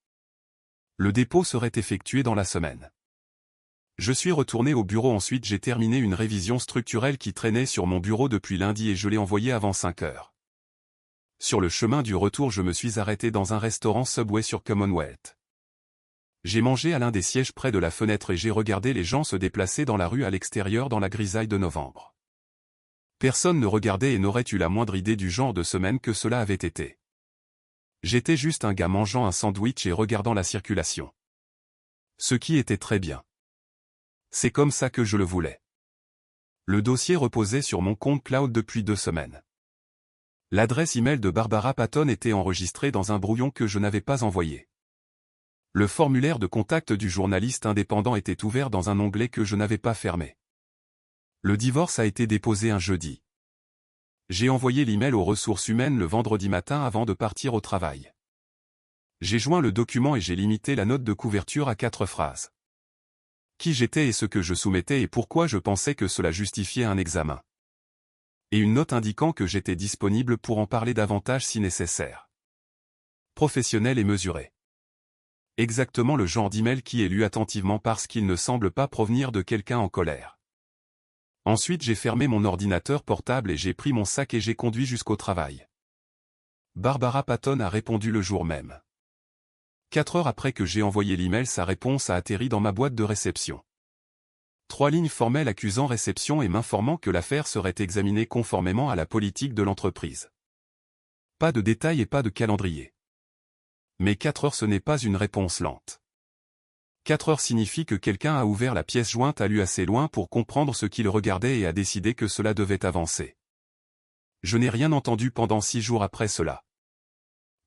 Le dépôt serait effectué dans la semaine. Je suis retourné au bureau, ensuite j'ai terminé une révision structurelle qui traînait sur mon bureau depuis lundi et je l'ai envoyée avant 5 heures. Sur le chemin du retour, je me suis arrêté dans un restaurant Subway sur Commonwealth. J'ai mangé à l'un des sièges près de la fenêtre et j'ai regardé les gens se déplacer dans la rue à l'extérieur dans la grisaille de novembre. Personne ne regardait et n'aurait eu la moindre idée du genre de semaine que cela avait été. J'étais juste un gars mangeant un sandwich et regardant la circulation. Ce qui était très bien. C'est comme ça que je le voulais. Le dossier reposait sur mon compte cloud depuis 2 semaines. L'adresse email de Barbara Patton était enregistrée dans un brouillon que je n'avais pas envoyé. Le formulaire de contact du journaliste indépendant était ouvert dans un onglet que je n'avais pas fermé. Le divorce a été déposé un jeudi. J'ai envoyé l'email aux ressources humaines le vendredi matin avant de partir au travail. J'ai joint le document et j'ai limité la note de couverture à 4 phrases. Qui j'étais et ce que je soumettais et pourquoi je pensais que cela justifiait un examen. Et une note indiquant que j'étais disponible pour en parler davantage si nécessaire. Professionnel et mesuré. Exactement le genre d'email qui est lu attentivement parce qu'il ne semble pas provenir de quelqu'un en colère. Ensuite j'ai fermé mon ordinateur portable et j'ai pris mon sac et j'ai conduit jusqu'au travail. Barbara Patton a répondu le jour même. 4 heures après que j'ai envoyé l'email, sa réponse a atterri dans ma boîte de réception. 3 lignes formelles accusant réception et m'informant que l'affaire serait examinée conformément à la politique de l'entreprise. Pas de détails et pas de calendrier. Mais 4 heures, ce n'est pas une réponse lente. 4 heures signifie que quelqu'un a ouvert la pièce jointe, a lu assez loin pour comprendre ce qu'il regardait et a décidé que cela devait avancer. Je n'ai rien entendu pendant 6 jours après cela.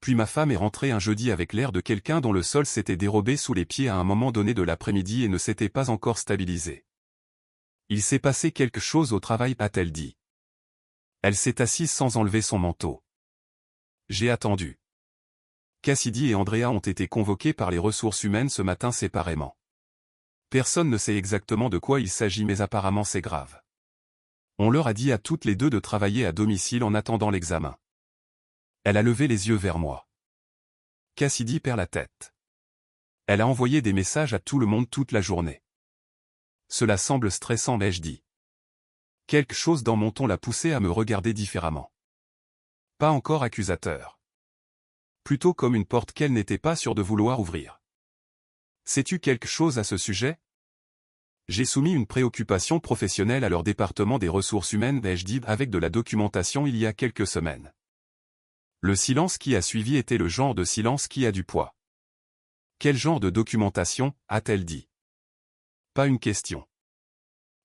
Puis ma femme est rentrée un jeudi avec l'air de quelqu'un dont le sol s'était dérobé sous les pieds à un moment donné de l'après-midi et ne s'était pas encore stabilisé. Il s'est passé quelque chose au travail, a-t-elle dit. Elle s'est assise sans enlever son manteau. J'ai attendu. Cassidy et Andrea ont été convoqués par les ressources humaines ce matin séparément. Personne ne sait exactement de quoi il s'agit mais apparemment c'est grave. On leur a dit à toutes les deux de travailler à domicile en attendant l'examen. Elle a levé les yeux vers moi. Cassidy perd la tête. Elle a envoyé des messages à tout le monde toute la journée. Cela semble stressant, ai-je dit. Quelque chose dans mon ton l'a poussé à me regarder différemment. Pas encore accusateur. Plutôt comme une porte qu'elle n'était pas sûre de vouloir ouvrir. Sais-tu quelque chose à ce sujet? J'ai soumis une préoccupation professionnelle à leur département des ressources humaines, ai-je dit, avec de la documentation il y a quelques semaines. Le silence qui a suivi était le genre de silence qui a du poids. Quel genre de documentation, a-t-elle dit? Pas une question.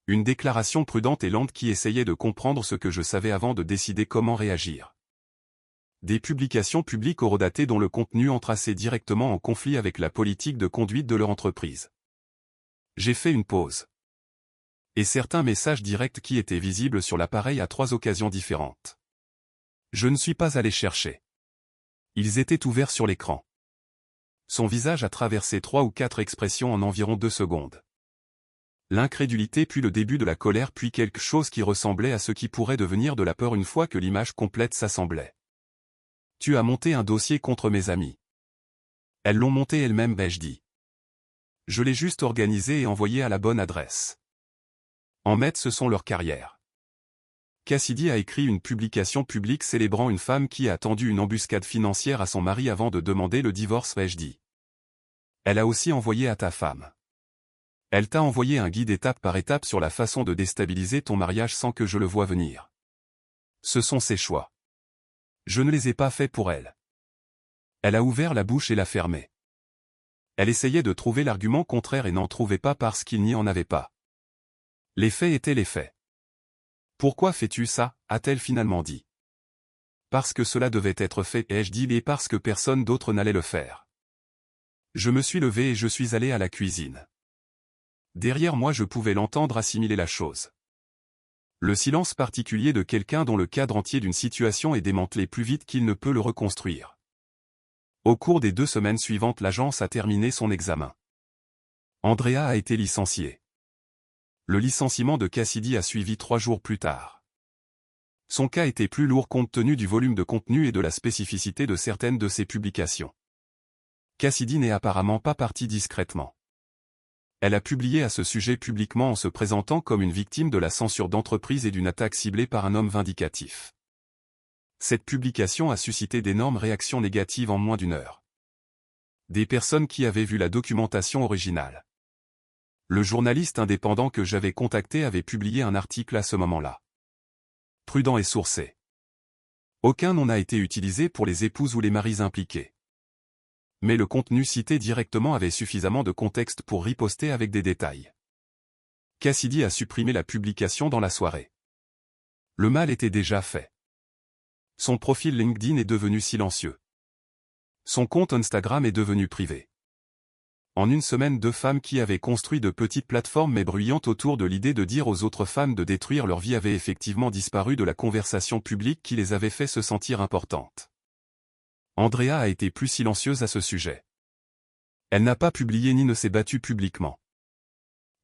Une déclaration prudente et lente qui essayait de comprendre ce que je savais avant de décider comment réagir. Des publications publiques horodatées dont le contenu entre assez directement en conflit avec la politique de conduite de leur entreprise. J'ai fait une pause. Et certains messages directs qui étaient visibles sur l'appareil à 3 occasions différentes. Je ne suis pas allé chercher. Ils étaient ouverts sur l'écran. Son visage a traversé 3 ou 4 expressions en environ 2 secondes. L'incrédulité puis le début de la colère puis quelque chose qui ressemblait à ce qui pourrait devenir de la peur une fois que l'image complète s'assemblait. Tu as monté un dossier contre mes amis. Elles l'ont monté elles-mêmes, ai-je dit. Je l'ai juste organisé et envoyé à la bonne adresse. En maître, ce sont leurs carrières. Cassidy a écrit une publication publique célébrant une femme qui a tendu une embuscade financière à son mari avant de demander le divorce, ai-je dit. Elle a aussi envoyé à ta femme. Elle t'a envoyé un guide étape par étape sur la façon de déstabiliser ton mariage sans que je le voie venir. Ce sont ses choix. Je ne les ai pas faits pour elle. Elle a ouvert la bouche et l'a fermée. Elle essayait de trouver l'argument contraire et n'en trouvait pas parce qu'il n'y en avait pas. Les faits étaient les faits. Pourquoi fais-tu ça, a-t-elle finalement dit. Parce que cela devait être fait, ai-je dit, et parce que personne d'autre n'allait le faire. Je me suis levé et je suis allé à la cuisine. Derrière moi je pouvais l'entendre assimiler la chose. Le silence particulier de quelqu'un dont le cadre entier d'une situation est démantelé plus vite qu'il ne peut le reconstruire. Au cours des 2 semaines suivantes, l'agence a terminé son examen. Andrea a été licenciée. Le licenciement de Cassidy a suivi 3 jours plus tard. Son cas était plus lourd compte tenu du volume de contenu et de la spécificité de certaines de ses publications. Cassidy n'est apparemment pas partie discrètement. Elle a publié à ce sujet publiquement en se présentant comme une victime de la censure d'entreprise et d'une attaque ciblée par un homme vindicatif. Cette publication a suscité d'énormes réactions négatives en moins d'1 heure. Des personnes qui avaient vu la documentation originale. Le journaliste indépendant que j'avais contacté avait publié un article à ce moment-là. Prudent et sourcé. Aucun nom n'a été utilisé pour les épouses ou les maris impliqués. Mais le contenu cité directement avait suffisamment de contexte pour riposter avec des détails. Cassidy a supprimé la publication dans la soirée. Le mal était déjà fait. Son profil LinkedIn est devenu silencieux. Son compte Instagram est devenu privé. En 1 semaine, 2 femmes qui avaient construit de petites plateformes mais bruyantes autour de l'idée de dire aux autres femmes de détruire leur vie avaient effectivement disparu de la conversation publique qui les avait fait se sentir importantes. Andrea a été plus silencieuse à ce sujet. Elle n'a pas publié ni ne s'est battue publiquement.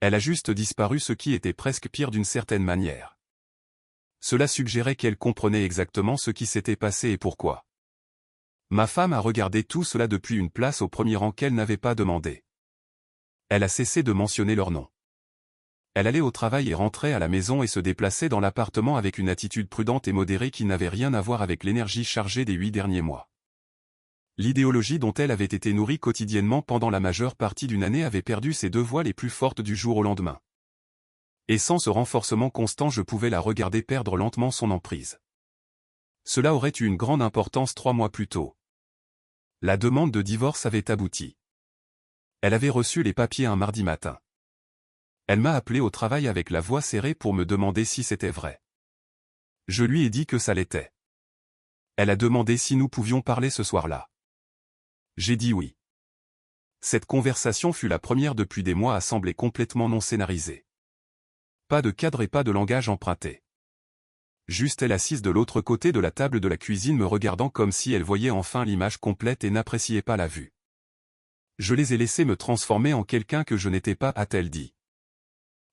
Elle a juste disparu, ce qui était presque pire d'une certaine manière. Cela suggérait qu'elle comprenait exactement ce qui s'était passé et pourquoi. Ma femme a regardé tout cela depuis une place au premier rang qu'elle n'avait pas demandé. Elle a cessé de mentionner leur nom. Elle allait au travail et rentrait à la maison et se déplaçait dans l'appartement avec une attitude prudente et modérée qui n'avait rien à voir avec l'énergie chargée des 8 derniers mois. L'idéologie dont elle avait été nourrie quotidiennement pendant la majeure partie d'une année avait perdu ses 2 voix les plus fortes du jour au lendemain. Et sans ce renforcement constant, je pouvais la regarder perdre lentement son emprise. Cela aurait eu une grande importance 3 mois plus tôt. La demande de divorce avait abouti. Elle avait reçu les papiers un mardi matin. Elle m'a appelé au travail avec la voix serrée pour me demander si c'était vrai. Je lui ai dit que ça l'était. Elle a demandé si nous pouvions parler ce soir-là. J'ai dit oui. Cette conversation fut la première depuis des mois à sembler complètement non scénarisée. Pas de cadre et pas de langage emprunté. Juste elle assise de l'autre côté de la table de la cuisine me regardant comme si elle voyait enfin l'image complète et n'appréciait pas la vue. Je les ai laissés me transformer en quelqu'un que je n'étais pas, a-t-elle dit.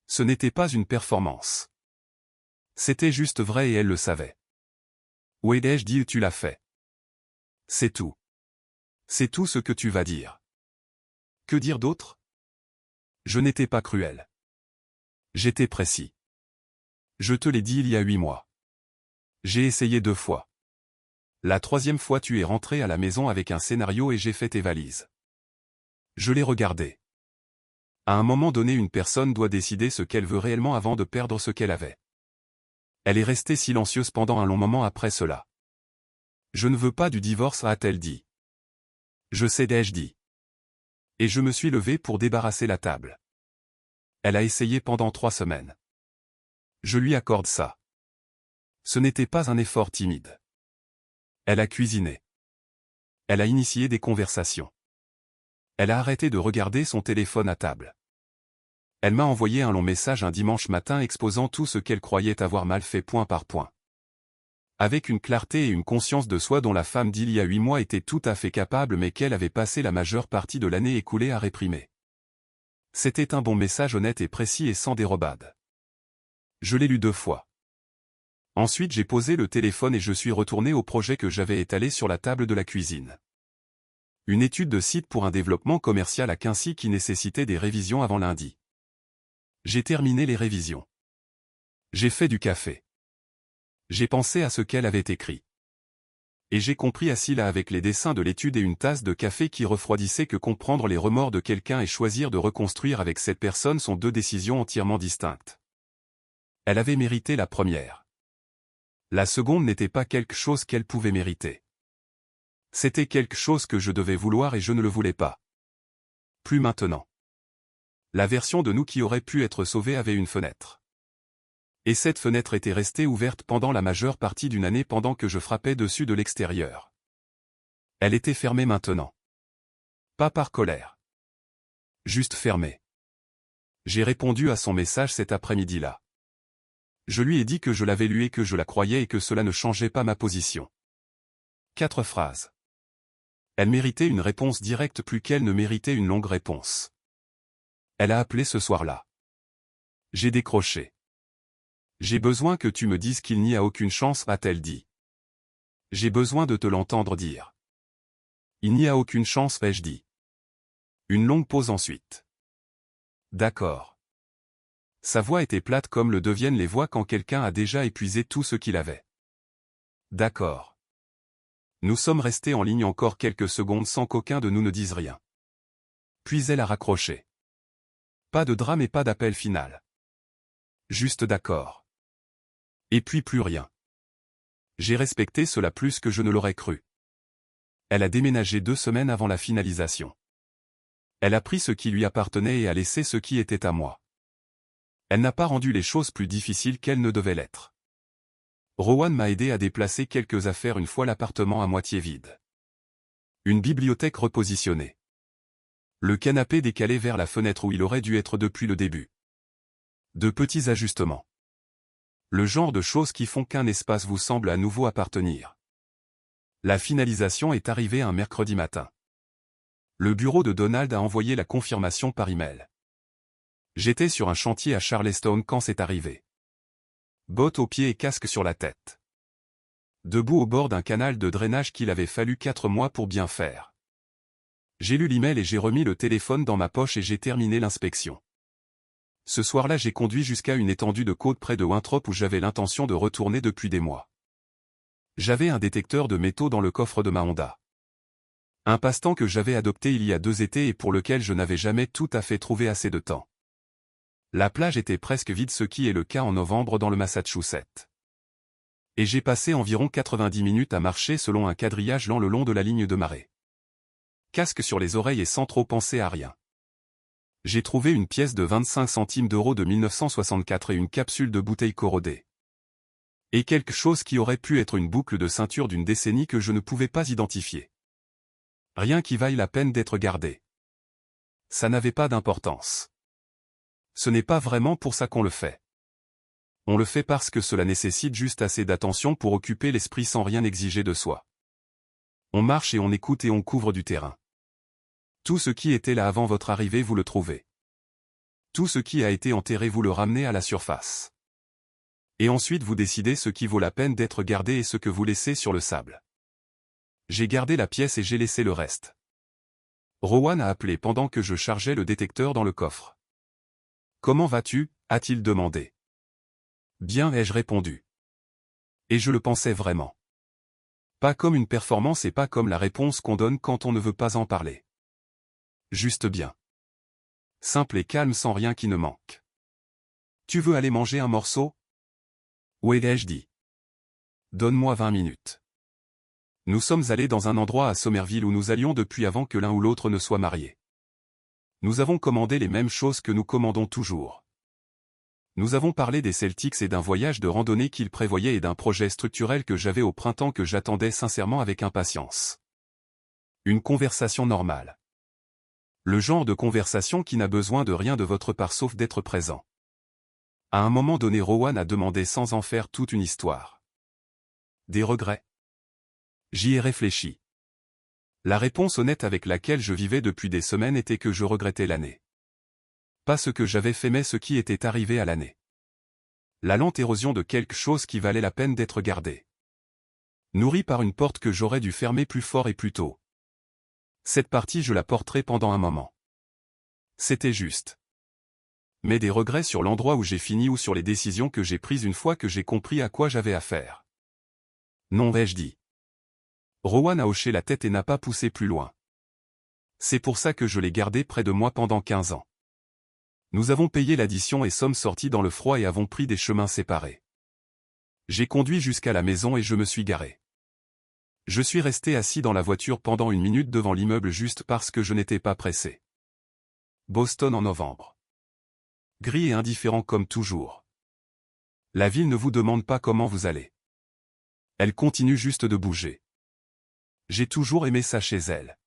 Ce n'était pas une performance. C'était juste vrai et elle le savait. Oui, ai-je dit, tu l'as fait. C'est tout. C'est tout ce que tu vas dire. Que dire d'autre? Je n'étais pas cruel. J'étais précis. Je te l'ai dit il y a 8 mois. J'ai essayé 2 fois. La 3e fois tu es rentré à la maison avec un scénario et j'ai fait tes valises. Je l'ai regardé. À un moment donné, une personne doit décider ce qu'elle veut réellement avant de perdre ce qu'elle avait. Elle est restée silencieuse pendant un long moment après cela. Je ne veux pas du divorce, a-t-elle dit. Je sais, ai-je dit. Et je me suis levé pour débarrasser la table. Elle a essayé pendant 3 semaines. Je lui accorde ça. Ce n'était pas un effort timide. Elle a cuisiné. Elle a initié des conversations. Elle a arrêté de regarder son téléphone à table. Elle m'a envoyé un long message un dimanche matin exposant tout ce qu'elle croyait avoir mal fait point par point. Avec une clarté et une conscience de soi dont la femme d'il y a 8 mois était tout à fait capable mais qu'elle avait passé la majeure partie de l'année écoulée à réprimer. C'était un bon message honnête et précis et sans dérobade. Je l'ai lu 2 fois. Ensuite j'ai posé le téléphone et je suis retourné au projet que j'avais étalé sur la table de la cuisine. Une étude de site pour un développement commercial à Quincy qui nécessitait des révisions avant lundi. J'ai terminé les révisions. J'ai fait du café. J'ai pensé à ce qu'elle avait écrit. Et j'ai compris assis là avec les dessins de l'étude et une tasse de café qui refroidissait que comprendre les remords de quelqu'un et choisir de reconstruire avec cette personne sont 2 décisions entièrement distinctes. Elle avait mérité la première. La seconde n'était pas quelque chose qu'elle pouvait mériter. C'était quelque chose que je devais vouloir et je ne le voulais pas. Plus maintenant. La version de nous qui aurait pu être sauvée avait une fenêtre. Et cette fenêtre était restée ouverte pendant la majeure partie d'une année pendant que je frappais dessus de l'extérieur. Elle était fermée maintenant. Pas par colère. Juste fermée. J'ai répondu à son message cet après-midi-là. Je lui ai dit que je l'avais lu et que je la croyais et que cela ne changeait pas ma position. 4 phrases. Elle méritait une réponse directe plus qu'elle ne méritait une longue réponse. Elle a appelé ce soir-là. J'ai décroché. J'ai besoin que tu me dises qu'il n'y a aucune chance, a-t-elle dit. J'ai besoin de te l'entendre dire. Il n'y a aucune chance, ai-je dit. Une longue pause ensuite. D'accord. Sa voix était plate comme le deviennent les voix quand quelqu'un a déjà épuisé tout ce qu'il avait. D'accord. Nous sommes restés en ligne encore quelques secondes sans qu'aucun de nous ne dise rien. Puis elle a raccroché. Pas de drame et pas d'appel final. Juste d'accord. Et puis plus rien. J'ai respecté cela plus que je ne l'aurais cru. Elle a déménagé 2 semaines avant la finalisation. Elle a pris ce qui lui appartenait et a laissé ce qui était à moi. Elle n'a pas rendu les choses plus difficiles qu'elles ne devaient l'être. Rowan m'a aidé à déplacer quelques affaires une fois l'appartement à moitié vide. Une bibliothèque repositionnée. Le canapé décalé vers la fenêtre où il aurait dû être depuis le début. De petits ajustements. Le genre de choses qui font qu'un espace vous semble à nouveau appartenir. La finalisation est arrivée un mercredi matin. Le bureau de Donald a envoyé la confirmation par email. J'étais sur un chantier à Charleston quand c'est arrivé. Bottes aux pieds et casque sur la tête. Debout au bord d'un canal de drainage qu'il avait fallu 4 mois pour bien faire. J'ai lu l'email et j'ai remis le téléphone dans ma poche et j'ai terminé l'inspection. Ce soir-là j'ai conduit jusqu'à une étendue de côte près de Winthrop où j'avais l'intention de retourner depuis des mois. J'avais un détecteur de métaux dans le coffre de ma Honda. Un passe-temps que j'avais adopté il y a 2 étés et pour lequel je n'avais jamais tout à fait trouvé assez de temps. La plage était presque vide, ce qui est le cas en novembre dans le Massachusetts. Et j'ai passé environ 90 minutes à marcher selon un quadrillage lent le long de la ligne de marée. Casque sur les oreilles et sans trop penser à rien. J'ai trouvé une pièce de 25 centimes d'euros de 1964 et une capsule de bouteille corrodée. Et quelque chose qui aurait pu être une boucle de ceinture d'une décennie que je ne pouvais pas identifier. Rien qui vaille la peine d'être gardé. Ça n'avait pas d'importance. Ce n'est pas vraiment pour ça qu'on le fait. On le fait parce que cela nécessite juste assez d'attention pour occuper l'esprit sans rien exiger de soi. On marche et on écoute et on couvre du terrain. Tout ce qui était là avant votre arrivée vous le trouvez. Tout ce qui a été enterré vous le ramenez à la surface. Et ensuite vous décidez ce qui vaut la peine d'être gardé et ce que vous laissez sur le sable. J'ai gardé la pièce et j'ai laissé le reste. Rowan a appelé pendant que je chargeais le détecteur dans le coffre. « Comment vas-tu » a-t-il demandé. « Bien, ai-je répondu. Et je le pensais vraiment. Pas comme une performance et pas comme la réponse qu'on donne quand on ne veut pas en parler. Juste bien. Simple et calme sans rien qui ne manque. Tu veux aller manger un morceau ? Oui, ai-je dit. Donne-moi 20 minutes. Nous sommes allés dans un endroit à Somerville où nous allions depuis avant que l'un ou l'autre ne soit marié. Nous avons commandé les mêmes choses que nous commandons toujours. Nous avons parlé des Celtics et d'un voyage de randonnée qu'ils prévoyaient et d'un projet structurel que j'avais au printemps que j'attendais sincèrement avec impatience. Une conversation normale. Le genre de conversation qui n'a besoin de rien de votre part sauf d'être présent. À un moment donné, Rowan a demandé sans en faire toute une histoire. Des regrets? J'y ai réfléchi. La réponse honnête avec laquelle je vivais depuis des semaines était que je regrettais l'année. Pas ce que j'avais fait mais ce qui était arrivé à l'année. La lente érosion de quelque chose qui valait la peine d'être gardé. Nourri par une porte que j'aurais dû fermer plus fort et plus tôt. Cette partie je la porterai pendant un moment. C'était juste. Mais des regrets sur l'endroit où j'ai fini ou sur les décisions que j'ai prises une fois que j'ai compris à quoi j'avais affaire. Non, ai-je dit. Rowan a hoché la tête et n'a pas poussé plus loin. C'est pour ça que je l'ai gardé près de moi pendant 15 ans. Nous avons payé l'addition et sommes sortis dans le froid et avons pris des chemins séparés. J'ai conduit jusqu'à la maison et je me suis garé. Je suis resté assis dans la voiture pendant une minute devant l'immeuble juste parce que je n'étais pas pressé. Boston en novembre. Gris et indifférent comme toujours. La ville ne vous demande pas comment vous allez. Elle continue juste de bouger. J'ai toujours aimé ça chez elle.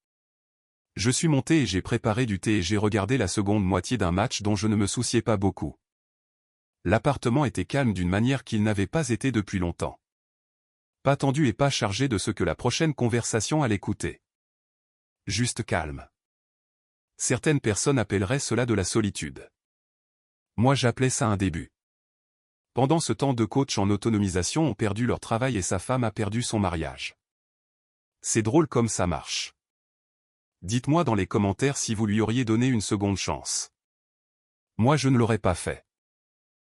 Je suis monté et j'ai préparé du thé et j'ai regardé la seconde moitié d'un match dont je ne me souciais pas beaucoup. L'appartement était calme d'une manière qu'il n'avait pas été depuis longtemps. Pas tendu et pas chargé de ce que la prochaine conversation allait coûter. Juste calme. Certaines personnes appelleraient cela de la solitude. Moi j'appelais ça un début. Pendant ce temps, 2 coachs en autonomisation ont perdu leur travail et sa femme a perdu son mariage. C'est drôle comme ça marche. Dites-moi dans les commentaires si vous lui auriez donné une seconde chance. Moi je ne l'aurais pas fait.